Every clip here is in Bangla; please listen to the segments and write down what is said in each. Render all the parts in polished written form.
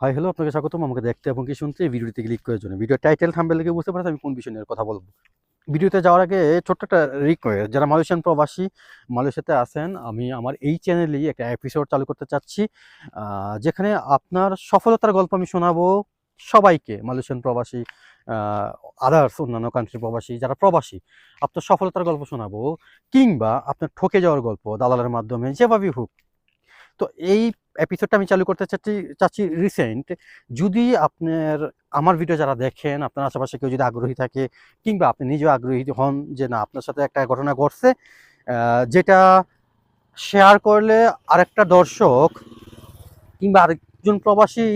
হাই হ্যালো, আপনাকে স্বাগতম আমাকে দেখতে এবং কি শুনতে এই ভিডিওতে ক্লিক করার জন্য। ভিডিও টাইটেল থাম্বনেল দেখে বুঝতে পারছেন আমি কোন বিষয় নিয়ে কথা বলবো। ভিডিওতে যাওয়ার আগে ছোট্ট একটা রিকোয়েস্ট, যারা মালয়েশিয়ান প্রবাসী মালয়েশিয়াতে আছেন, আমি আমার এই চ্যানেলেই একটা এপিসোড চালু করতে চাচ্ছি, যেখানে আপনার সফলতার গল্প আমি শোনাবো সবাইকে। মালয়েশিয়ান প্রবাসী, আদার্স অন্যান্য কান্ট্রির প্রবাসী, যারা প্রবাসী, আপনার সফলতার গল্প শোনাবো, কিংবা আপনার ঠকে যাওয়ার গল্প দালালের মাধ্যমে, যেভাবেই হোক। তো এই এপিসোডটা আমি চালু করতে চাচ্ছি রিসেন্ট। যদি আপনার আমার ভিডিও যারা দেখেন, আপনার আশেপাশে কেউ যদি আগ্রহী থাকে, কিংবা আপনি নিজেও আগ্রহী হন যে না আপনার সাথে একটা ঘটনা ঘটছে, যেটা শেয়ার করলে আরেকটা দর্শক কিংবা আরেকজন প্রবাসী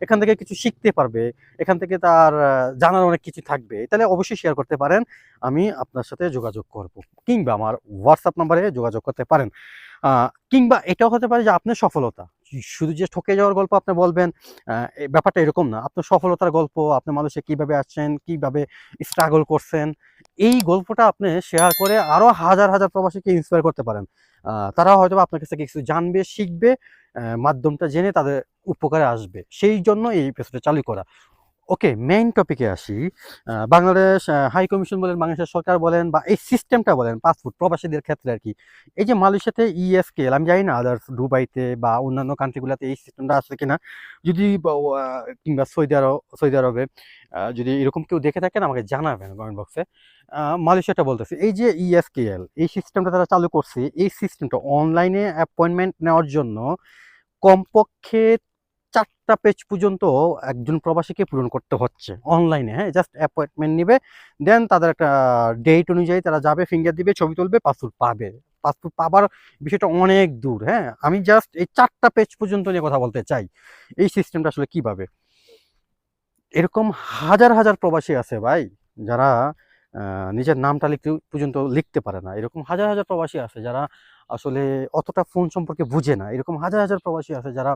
এখান থেকে কিছু শিখতে পারবে, এখান থেকে তার জানার অনেক কিছু থাকবে, তাহলে অবশ্যই শেয়ার করতে পারেন। আমি আপনার সাথে যোগাযোগ করব, কিংবা আমার হোয়াটসঅ্যাপ নাম্বারে যোগাযোগ করতে পারেন। কিংবা এটাও হতে পারে যে আপনার সফলতা, শুধু যে ঠকে যাওয়ার গল্প আপনি বলবেন, এই ব্যাপারটা এরকম না। আপনার সফলতার গল্প, আপনি মানুষে কিভাবে আসছেন, কিভাবে স্ট্রাগল করছেন, এই গল্পটা আপনি শেয়ার করে আরো হাজার হাজার প্রবাসীকে ইন্সপায়ার করতে পারেন। তারা হয়তো আপনার কাছ থেকে কিছু জানবে, শিখবে, মাধ্যমটা জেনে তাদের উপকারে আসবে। সেই জন্য এই এপিসোডটা চালু করা। ওকে, মেইন টপিকে আসি। বাংলাদেশ হাই কমিশন বলেন, বাংলাদেশের সরকার বলেন, বা এই সিস্টেমটা বলেন পাসপোর্ট প্রবাসীদের ক্ষেত্রে আর কি। এই যে মালয়েশিয়াতে ইএসকেএল, আমি জানি না আদার্স দুবাইতে বা অন্যান্য কান্ট্রিগুলোতে এই সিস্টেমটা আছে কিনা। যদি কিংবা সৌদি আরবে যদি এরকম কেউ দেখে থাকেন আমাকে জানাবেন কমেন্ট বক্সে। মালয়েশিয়াটা বলতেছে, এই যে ইএসকেএল এই সিস্টেমটা তারা চালু করছে, এই সিস্টেমটা অনলাইনে অ্যাপয়েন্টমেন্ট নেওয়ার জন্য কমপক্ষে ৪টা পেজ পর্যন্ত একজন প্রবাসীকে পূরণ করতে হচ্ছে অনলাইনে। হ্যাঁ, জাস্ট অ্যাপয়েন্টমেন্ট নিবে, দেন তাদের একটা ডেট অনুযায়ী তারা যাবে, ফিঙ্গার দিবে, ছবি তুলবে, পাসপোর্ট পাবে। পাসপোর্ট পাবার বিষয়টা অনেক দূর। হ্যাঁ, আমি জাস্ট এই ৪টা পেজ পর্যন্ত নিয়ে কথা বলতে চাই। এই সিস্টেমটা আসলে কিভাবে, এরকম হাজার হাজার প্রবাসী আছে ভাই, যারা নিজের নামটা পর্যন্ত লিখতে পারে না। এরকম হাজার হাজার প্রবাসী আছে যারা আসলে অতটা ফোন সম্পর্কে বুঝে না। এরকম হাজার হাজার প্রবাসী আছে যারা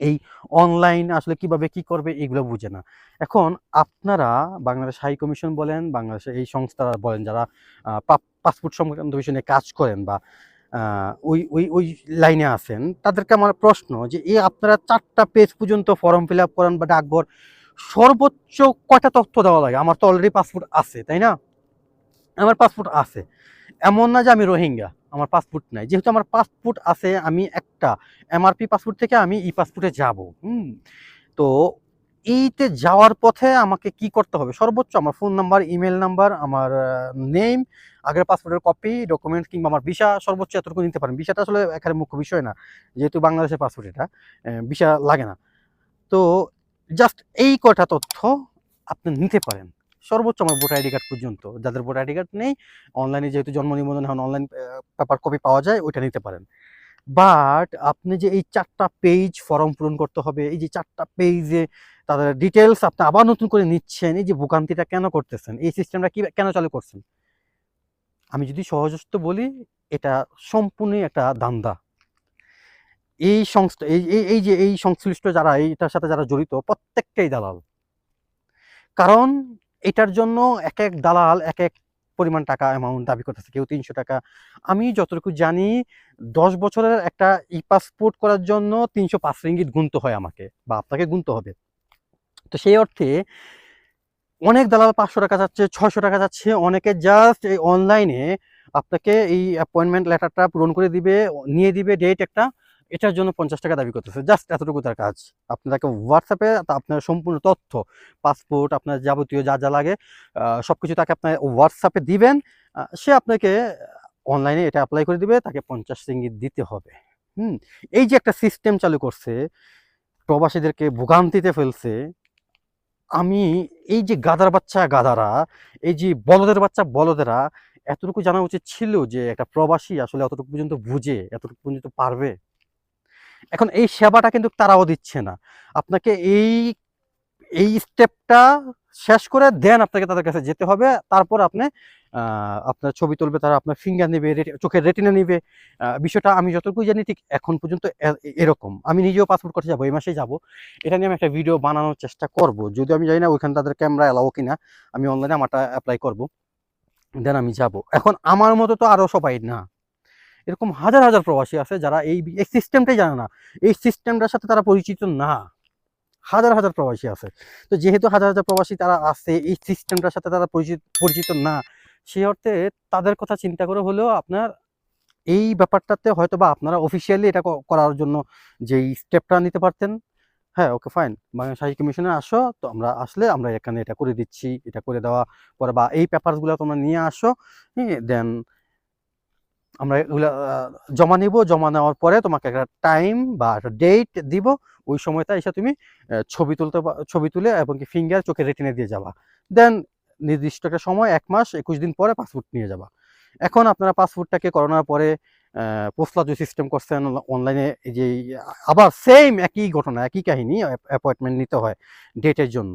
এই অনলাইন আসলে কিভাবে কি করবে এগুলো বুঝে না। এখন আপনারা বাংলাদেশ হাই কমিশন বলেন, বাংলাদেশের এই সংস্থা বলেন, যারা পাসপোর্ট সংক্রান্ত বিষয় নিয়ে কাজ করেন বা ওই লাইনে আছেন, তাদেরকে আমার প্রশ্ন যে এই আপনারা ৪টা পেজ পর্যন্ত ফর্ম ফিল আপ করেন বা ডাকঘর, সর্বোচ্চ কয়টা তথ্য দেওয়া লাগে? আমার তো অলরেডি পাসপোর্ট আছে, তাই না? আমার পাসপোর্ট আছে, এমন না যে আমি রোহিঙ্গা আমার পাসপোর্ট নাই। যেহেতু আমার পাসপোর্ট আছে, আমি একটা এমআরপি পাসপোর্ট থেকে আমি ই পাসপোর্টে যাব। তো এইতে যাওয়ার পথে আমাকে কি করতে হবে? সর্বোচ্চ আমার ফোন নাম্বার, ইমেল নাম্বার, আমার নেম, আগের পাসপোর্টের কপি, ডকুমেন্ট, কিংবা আমার ভিসা, সর্বোচ্চ এতটুকু নিতে পারেন। ভিসাটা আসলে এখানে মুখ্য বিষয় না, যেহেতু বাংলাদেশের পাসপোর্ট, এটা ভিসা লাগে না। তো জাস্ট এই কয়টা তথ্য আপনি নিতে পারেন। সর্বোচ্চ আমার ভোটার আইডি কার্ড পর্যন্ত, যাদের ভোটার আইডি কার্ড নেই, অনলাইনে যেহেতু জন্ম নিবন্ধন এখন অনলাইন পেপার কপি পাওয়া যায়, ওইটা নিতে পারেন। বাট আপনি যে এই ৪টা পেজ ফর্ম পূরণ করতে হবে, এই যে ৪টা পেজে তাদের ডিটেলস আপনি আবার নতুন করে নিচ্ছেন, এই যে ভোগান্তিটা কেন করতেছেন? এই সিস্টেমটা কেন চালু করছেন? আমি যদি সহজস্ত বলি, এটা সম্পূর্ণই একটা ধান্দা। এই সংস্থা, এই যে এই সংশ্লিষ্ট যারা এইটার সাথে যারা জড়িত, প্রত্যেকটাই দালাল। কারণ এটার জন্য এক এক দালাল এক এক পরিমাণ টাকা অ্যামাউন্ট দাবি করতেছে। কেউ ৩০০ টাকা। আমি যতটুকু জানি ১০ বছরের একটা ই পাসপোর্ট করার জন্য ৩০৫ রিঙ্গিট গুনতে হয় আমাকে, বা আপনাকে গুনতে হবে। তো সেই অর্থে অনেক দালাল ৫০০ টাকা চাচ্ছে, ৬০০ টাকা চাচ্ছে। অনেকে জাস্ট এই অনলাইনে আপনাকে এই অ্যাপয়েন্টমেন্ট লেটারটা পূরণ করে দিবে, নিয়ে দিবে ডেট একটা, এটার জন্য ৫০ টাকা দাবি করতেছে। জাস্ট এতটুকু তার কাজ। আপনি তাকে হোয়াটসঅ্যাপে আপনার সম্পূর্ণ তথ্য, পাসপোর্ট, আপনার যাবতীয় যা যা লাগে সবকিছু তাকে আপনার হোয়াটসঅ্যাপে দিবেন। সে আপনাকে অনলাইনে এটা অ্যাপ্লাই করে দিবে, তাকে ৫০ রিঙ্গিত দিতে হবে। এই যে একটা সিস্টেম চালু করছে, প্রবাসীদেরকে ভোগান্তিতে ফেলছে। আমি এই যে গাধার বাচ্চা গাধারা, এই যে বলদের বাচ্চা বলদেরা, এতটুকু জানা উচিত ছিল যে একটা প্রবাসী আসলে এতটুকু পর্যন্ত বুঝে, এতটুকু পর্যন্ত পারবে। এখন এই সেবাটা কিন্তু তারাও দিচ্ছে না আপনাকে। এই স্টেপটা শেষ করে দেন আপনাকে তাদের কাছে যেতে হবে। তারপর আপনি আপনার ছবি তুলবে, তারা আপনার ফিঙ্গার নেবে, চোখের রেটিনা নেবে। বিষয়টা আমি যতটুকু জানি ঠিক এখন পর্যন্ত এরকম। আমি নিজেও পাসপোর্ট করতে যাবো, এই মাসেই যাবো। এটা নিয়ে আমি একটা ভিডিও বানানোর চেষ্টা করব, যদিও আমি জানি না ওইখানে তাদের ক্যামেরা এলাও কিনা। আমি অনলাইনে আমারটা অ্যাপ্লাই করব, দেন আমি যাব। এখন আমার মতো তো আরও সবাই না, এরকম হাজার হাজার প্রবাসী আছে যারা এই সিস্টেমটাই জানে না, এই সিস্টেমটার সাথে তারা পরিচিত না। হাজার হাজার প্রবাসী আছে। তো যেহেতু হাজার হাজার প্রবাসী তারা আছে, এই সিস্টেমটার সাথে তারা পরিচিত না, সেই অর্থে তাদের কথা চিন্তা করে হলেও আপনার এই ব্যাপারটাতে হয়তোবা আপনারা অফিসিয়ালি এটা করার জন্য যেই স্টেপটা নিতে পারতেন, হ্যাঁ ওকে ফাইন, বাংলাদেশ হাই কমিশনে আসো, তো আমরা আসলে আমরা এখানে এটা করে দিচ্ছি, এটা করে দেওয়া পরে বা এই পেপারসগুলো তোমরা নিয়ে আসো, হ্যাঁ দেন আমরা এগুলা জমা নিব, জমা নেওয়ার পরে তোমাকে একটা টাইম বা একটা ডেট দিব, ওই সময়টা এসে তুমি ছবি তুলে এবং কি ফিঙ্গার চোখে রেটিনে দিয়ে যাবা, দেন নির্দিষ্ট একটা সময় 1 মাস 21 দিন পরে পাসপোর্ট নিয়ে যাবা। এখন আপনারা পাসপোর্টটাকে করোনার পরে পোস্টলা যে সিস্টেম করছেন অনলাইনে, এই যে আবার সেম একই ঘটনা একই কাহিনী, অ্যাপয়েন্টমেন্ট নিতে হয় ডেটের জন্য।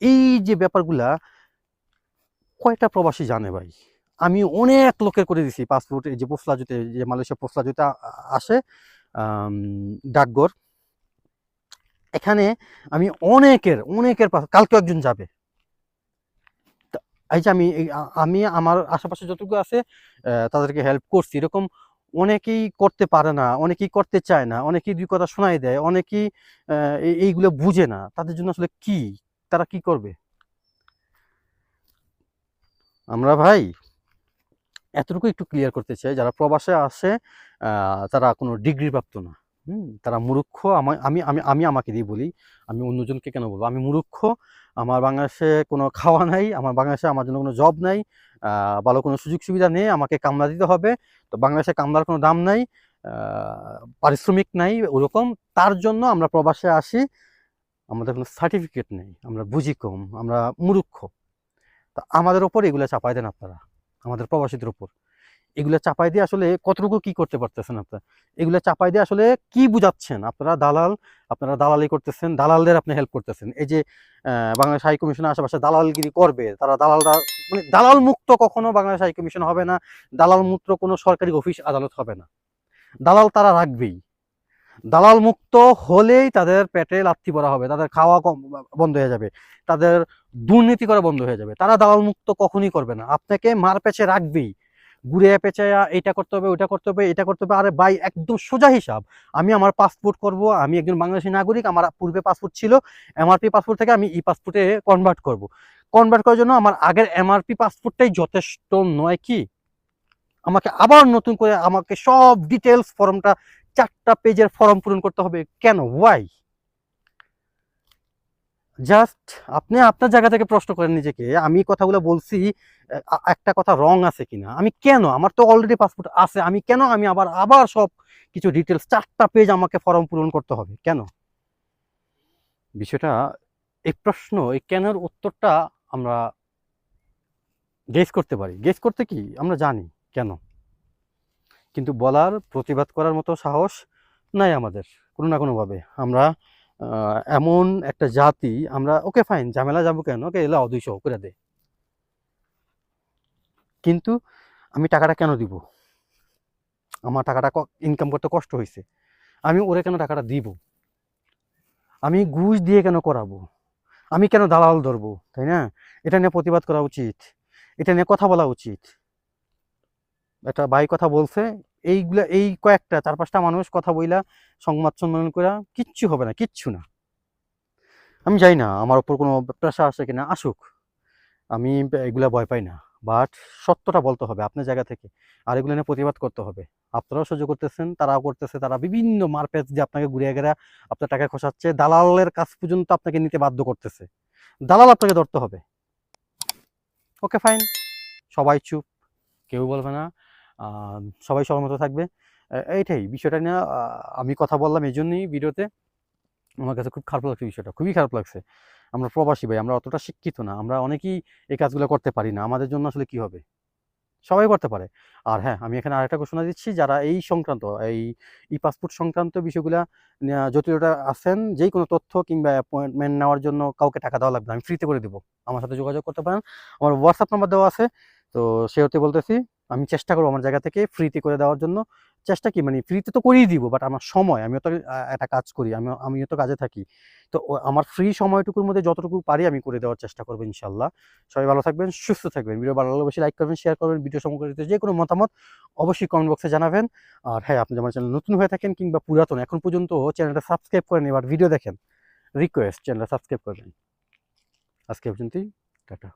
এই যে ব্যাপারগুলা কয়টা প্রবাসী জানে ভাই? আমি অনেক লোকের করে দিছি পাসপোর্ট, এই যে পোস্টলাজুতে, যে মালয়েশিয়া পোস্টলাজুতে আসে ডাকঘর, এখানে আমি অনেকের কালকে একজন যাবে। এই যে আমি আমার আশেপাশে যতটুকু আছে তাদেরকে হেল্প করছি, এরকম অনেকেই করতে পারে না, অনেকেই করতে চায় না, অনেকেই 2 কথা শোনাই দেয়, অনেকেই এইগুলো বুঝে না, তাদের জন্য আসলে কি, তারা কি করবে? আমরা ভাই এতটুকু একটু ক্লিয়ার করতে চাই, যারা প্রবাসে আসে তারা কোনো ডিগ্রি প্রাপ্ত না, তারা মূর্খ। আমি আমি আমি আমাকে দিয়ে বলি, আমি অন্যজনকে কেন বলবো? আমি মূর্খ, আমার বাংলাদেশে কোনো খাওয়া নাই, আমার বাংলাদেশে আমার জন্য কোনো জব নাই, ভালো কোনো সুযোগ সুবিধা নেই, আমাকে কামলা দিতে হবে। তো বাংলাদেশে কামলার কোনো দাম নাই, পারিশ্রমিক নাই ওরকম, তার জন্য আমরা প্রবাসে আসি, আমাদের কোনো সার্টিফিকেট নেই, আমরা বুঝি কম, আমরা মূর্খ। তা আমাদের ওপর এগুলো চাপাই দেন আপনারা, আমাদের প্রবাসীদের উপর এগুলো চাপাই দিয়ে আসলে কতটুকু কি করতে পারতেছেন আপনারা? এগুলো চাপাই দিয়ে আসলে কি বুঝাচ্ছেন? আপনারা দালাল, আপনারা দালালি করতেছেন, দালালদের আপনি হেল্প করতেছেন। এই যে বাংলাদেশ হাই কমিশনের আশেপাশে দালালগিরি করবে, তারা দালালরা মানে দালাল মুক্ত কখনো বাংলাদেশ হাই কমিশন হবে না, দালাল মুক্ত কোনো সরকারি অফিস আদালত হবে না। দালাল তারা রাখবেই। দালাল মুক্ত হলেই তাদের পেটে লাথি পড়া হবে, তাদের খাওয়া বন্ধ হয়ে যাবে, তাদের দুর্নীতি করা বন্ধ হয়ে যাবে। তারা দালাল মুক্ত কখনই করবে না, আপনাকে মার পেছে রাখবেই, ঘুরে পেঁচাইয়া এটা করতে হবে, ওইটা করতে হবে, এটা করতে হবে। আরে ভাই একদম সোজা হিসাব, আমি আমার পাসপোর্ট করব, আমি একজন বাংলাদেশী নাগরিক, আমার পূর্বে পাসপোর্ট ছিল, এমআরপি পাসপোর্ট থেকে আমি ই পাসপোর্টে কনভার্ট করব। কনভার্ট করার জন্য আমার আগের এমআরপি পাসপোর্টটাই যথেষ্ট নয় কি? আমাকে আবার নতুন করে আমাকে সব ডিটেলস ফর্মটা 4টা পেজের ফর্ম পূরণ করতে হবে কেন? ওয়াই? জাস্ট আপনি আপনার জায়গা থেকে প্রশ্ন করেন নিজেকে, আমি কথাগুলো বলছি একটা কথা রং আছে কিনা, আমি কেন, আমার তো অলরেডি পাসপোর্ট আছে, আমি কেন আমি আবার আবার সব কিছু ডিটেলস 4টা পেজ আমাকে ফর্ম পূরণ করতে হবে কেন? বিষয়টা এই প্রশ্ন, এই কেনের উত্তরটা আমরা গেস করতে পারি, গেস করতে কি আমরা জানি কেন, কিন্তু বলার প্রতিবাদ করার মতো সাহস নাই আমাদের কোনো না কোনোভাবে। আমরা এমন একটা জাতি, আমরা ওকে ফাইন ঝামেলা যাবো কেন, ওকে এলে 200 করে দে, কিন্তু আমি টাকাটা কেন দিব? আমার টাকাটা ইনকাম করতে কষ্ট হয়েছে, আমি ওরে কেন টাকাটা দিব? আমি ঘুষ দিয়ে কেন করাবো? আমি কেন দালাল ধরবো? তাই না? এটা নিয়ে প্রতিবাদ করা উচিত, এটা নিয়ে কথা বলা উচিত। একটা ভাই কথা বলছে, এইগুলা এই কয়েকটা 4-5টা মানুষ কথা বইলা সংবাদ সম্মেলন করা কিচ্ছু হবে না, কিচ্ছু না। আমি জানি না আমার উপর কোনো প্রেশার আসে কিনা, আসুক, আমি এগুলা ভয় পাই না, বাট সত্যটা বলতে হবে আপনার জায়গা থেকে, আর এগুলো নিয়ে প্রতিবাদ করতে হবে। আপনারাও সহ্য করতেছেন, তারাও করতেছে, তারা বিভিন্ন মারপ্যাচ দিয়ে আপনাকে ঘুরিয়ে গেরা আপনার টাকা খসাচ্ছে, দালালের কাছ পর্যন্ত আপনাকে নিতে বাধ্য করতেছে, দালাল আপনাকে ধরতে হবে। ওকে ফাইন, সবাই চুপ, কেউ বলবে না, সবাই সবার মতো থাকবে। এইটাই বিষয়টা নিয়ে আমি কথা বললাম এই জন্যই ভিডিওতে। আমার কাছে খুব খারাপ লাগছে বিষয়টা, খুবই খারাপ লাগছে। আমরা প্রবাসী ভাই, আমরা অতটা শিক্ষিত না, আমরা অনেকেই এই কাজগুলো করতে পারি না, আমাদের জন্য আসলে কি হবে? সবাই করতে পারে। আর হ্যাঁ, আমি এখানে আরেকটা ঘোষণা দিচ্ছি, যারা এই সংক্রান্ত এই পাসপোর্ট সংক্রান্ত বিষয়গুলা জটিলতা আছেন, যেই কোনো তথ্য কিংবা অ্যাপয়েন্টমেন্ট নেওয়ার জন্য কাউকে টাকা দেওয়া লাগবে না, আমি ফ্রিতে করে দেবো। আমার সাথে যোগাযোগ করতে পারেন, আমার হোয়াটসঅ্যাপ নাম্বার দেওয়া আছে। তো সেহেতু বলতেছি, আমি চেষ্টা করবো আমার জায়গা থেকে ফ্রিতে করে দেওয়ার জন্য। চেষ্টা কি মানে ফ্রিতে তো করেই দিব, বাট আমার সময়, আমিও তো একটা কাজ করি, আমিও তো কাজে থাকি। তো আমার ফ্রি সময়টুকুর মধ্যে যতটুকু পারি আমি করে দেওয়ার চেষ্টা করবো ইনশাল্লাহ। সবাই ভালো থাকবেন, সুস্থ থাকবেন। ভিডিও ভালো লাগলে অবশ্যই লাইক করবেন, শেয়ার করবেন। ভিডিও সম্পর্কিত যে কোনো মতামত অবশ্যই কমেন্ট বক্সে জানাবেন। আর হ্যাঁ, আপনি আমার চ্যানেল নতুন হয়ে থাকেন কিংবা পুরাতন, এখন পর্যন্ত চ্যানেলটা সাবস্ক্রাইব করেন, এবার ভিডিও দেখেন, রিকোয়েস্ট চ্যানেলটা সাবস্ক্রাইব করবেন। আজকে পর্যন্তই, টাটা।